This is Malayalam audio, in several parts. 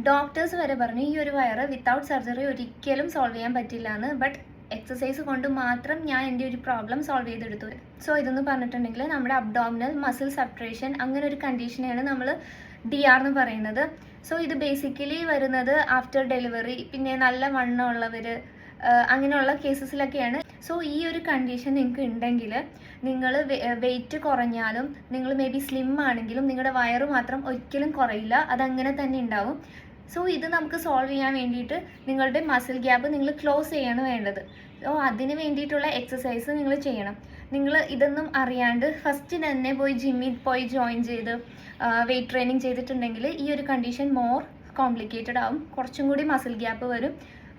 ഡോക്ടേഴ്സ് വരെ പറഞ്ഞു ഈ ഒരു വയറ് വിത്തൗട്ട് സർജറി ഒരിക്കലും സോൾവ് ചെയ്യാൻ പറ്റില്ല എന്ന്. ബട്ട് എക്സസൈസ് കൊണ്ട് മാത്രം ഞാൻ എൻ്റെ ഒരു പ്രോബ്ലം സോൾവ് ചെയ്തെടുത്തു. സോ ഇതെന്ന് പറഞ്ഞിട്ടുണ്ടെങ്കിൽ നമ്മുടെ അബ്ഡോമിനൽ മസിൽ സപ്രേഷൻ അങ്ങനെ ഒരു കണ്ടീഷനെയാണ് നമ്മൾ DR എന്ന് പറയുന്നത്. സോ ഇത് ബേസിക്കലി വരുന്നത് ആഫ്റ്റർ ഡെലിവറി, പിന്നെ നല്ല വണ്ണമുള്ളവർ, അങ്ങനെയുള്ള കേസസിലൊക്കെയാണ്. സോ ഈ ഒരു കണ്ടീഷൻ നിങ്ങൾക്ക് ഉണ്ടെങ്കിൽ നിങ്ങൾ വെയിറ്റ് കുറഞ്ഞാലും നിങ്ങൾ മേ ബി സ്ലിം ആണെങ്കിലും നിങ്ങളുടെ വയറ് മാത്രം ഒരിക്കലും കുറയില്ല, അതങ്ങനെ തന്നെ ഉണ്ടാവും. സോ ഇത് നമുക്ക് സോൾവ് ചെയ്യാൻ വേണ്ടിയിട്ട് നിങ്ങളുടെ മസിൽ ഗ്യാപ്പ് നിങ്ങൾ ക്ലോസ് ചെയ്യാണ് വേണ്ടത്. സോ അതിന് വേണ്ടിയിട്ടുള്ള എക്സസൈസ് നിങ്ങൾ ചെയ്യണം. നിങ്ങൾ ഇതൊന്നും അറിയാണ്ട് ഫസ്റ്റ് തന്നെ പോയി ജിമ്മിൽ പോയി ജോയിൻ ചെയ്ത് വെയിറ്റ് ട്രെയിനിങ് ചെയ്തിട്ടുണ്ടെങ്കിൽ ഈ ഒരു കണ്ടീഷൻ മോർ കോംപ്ലിക്കേറ്റഡ് ആവും, കുറച്ചും കൂടി മസിൽ ഗ്യാപ്പ് വരും.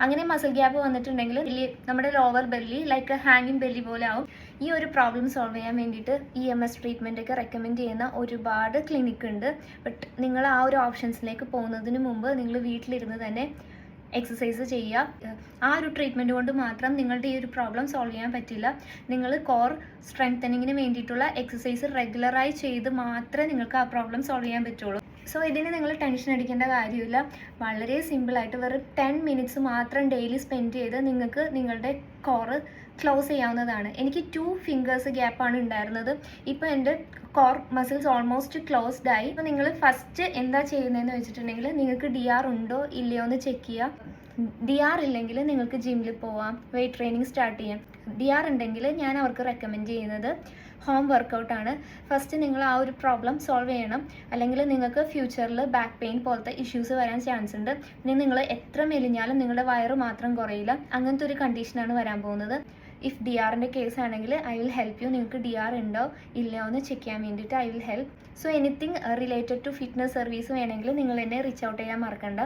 അങ്ങനെ മസിൽ ഗ്യാപ്പ് വന്നിട്ടുണ്ടെങ്കിൽ നമ്മുടെ ലോവർ ബെല്ലി ലൈക്ക് ഹാങ്ങിങ് ബെല്ലി പോലെ ആവും. ഈ ഒരു പ്രോബ്ലം സോൾവ് ചെയ്യാൻ വേണ്ടിയിട്ട് EMS ട്രീറ്റ്മെൻ്റ് ഒക്കെ റെക്കമെൻഡ് ചെയ്യുന്ന ഒരുപാട് ക്ലിനിക്ക് ഉണ്ട്. ബട്ട് നിങ്ങൾ ആ ഒരു ഓപ്ഷൻസിലേക്ക് പോകുന്നതിന് മുമ്പ് നിങ്ങൾ വീട്ടിലിരുന്ന് തന്നെ എക്സസൈസ് ചെയ്യുക. ആ ഒരു ട്രീറ്റ്മെൻറ്റ് കൊണ്ട് മാത്രം നിങ്ങളുടെ ഈ ഒരു പ്രോബ്ലം സോൾവ് ചെയ്യാൻ പറ്റില്ല. നിങ്ങൾ കോർ സ്ട്രെങ്തനിങ്ങിന് വേണ്ടിയിട്ടുള്ള എക്സസൈസ് റെഗുലറായി ചെയ്ത് മാത്രമേ നിങ്ങൾക്ക് ആ പ്രോബ്ലം സോൾവ് ചെയ്യാൻ പറ്റുള്ളൂ. സോ ഇതിന് നിങ്ങൾ ടെൻഷൻ അടിക്കേണ്ട കാര്യമില്ല. വളരെ സിമ്പിളായിട്ട് വെറും 10 മിനിറ്റ്സ് മാത്രം ഡെയിലി സ്പെൻഡ് ചെയ്ത് നിങ്ങൾക്ക് നിങ്ങളുടെ കോറ് ക്ലോസ് ചെയ്യാവുന്നതാണ്. എനിക്ക് 2 ഫിംഗേഴ്സ് ഗ്യാപ്പാണ് ഉണ്ടായിരുന്നത്. ഇപ്പോൾ എൻ്റെ കോർ മസിൽസ് ഓൾമോസ്റ്റ് ക്ലോസ്ഡ് ആയി. അപ്പോൾ നിങ്ങൾ ഫസ്റ്റ് എന്താ ചെയ്യുന്നതെന്ന് വെച്ചിട്ടുണ്ടെങ്കിൽ നിങ്ങൾക്ക് DR ഉണ്ടോ ഇല്ലയോ എന്ന് ചെക്ക് ചെയ്യുക. DR ഇല്ലെങ്കിൽ നിങ്ങൾക്ക് ജിമ്മിൽ പോവാം, വെയിറ്റ് ട്രെയിനിങ് സ്റ്റാർട്ട് ചെയ്യാം. DR ഉണ്ടെങ്കിൽ ഞാൻ അവർക്ക് റെക്കമെൻഡ് ചെയ്യുന്നത് ഹോം വർക്കൗട്ടാണ്. ഫസ്റ്റ് നിങ്ങൾ ആ ഒരു പ്രോബ്ലം സോൾവ് ചെയ്യണം, അല്ലെങ്കിൽ നിങ്ങൾക്ക് ഫ്യൂച്ചറിൽ ബാക്ക് പെയിൻ പോലത്തെ ഇഷ്യൂസ് വരാൻ ചാൻസ് ഉണ്ട്. പിന്നെ നിങ്ങൾ എത്ര മെലിഞ്ഞാലും നിങ്ങളുടെ വയറ് മാത്രം കുറയില്ല, അങ്ങനത്തെ ഒരു കണ്ടീഷനാണ് വരാൻ പോകുന്നത്. ഇഫ് DRൻ്റെ കേസ് ആണെങ്കിൽ ഐ വിൽ ഹെൽപ്പ് യു. നിങ്ങൾക്ക് DR ഉണ്ടോ ഇല്ലയോ എന്ന് ചെക്ക് ചെയ്യാൻ വേണ്ടിയിട്ട് I will help. So anything related to fitness service വേണമെങ്കിൽ നിങ്ങൾ എന്നെ റീച്ച് ഔട്ട് ചെയ്യാൻ മറക്കണ്ട.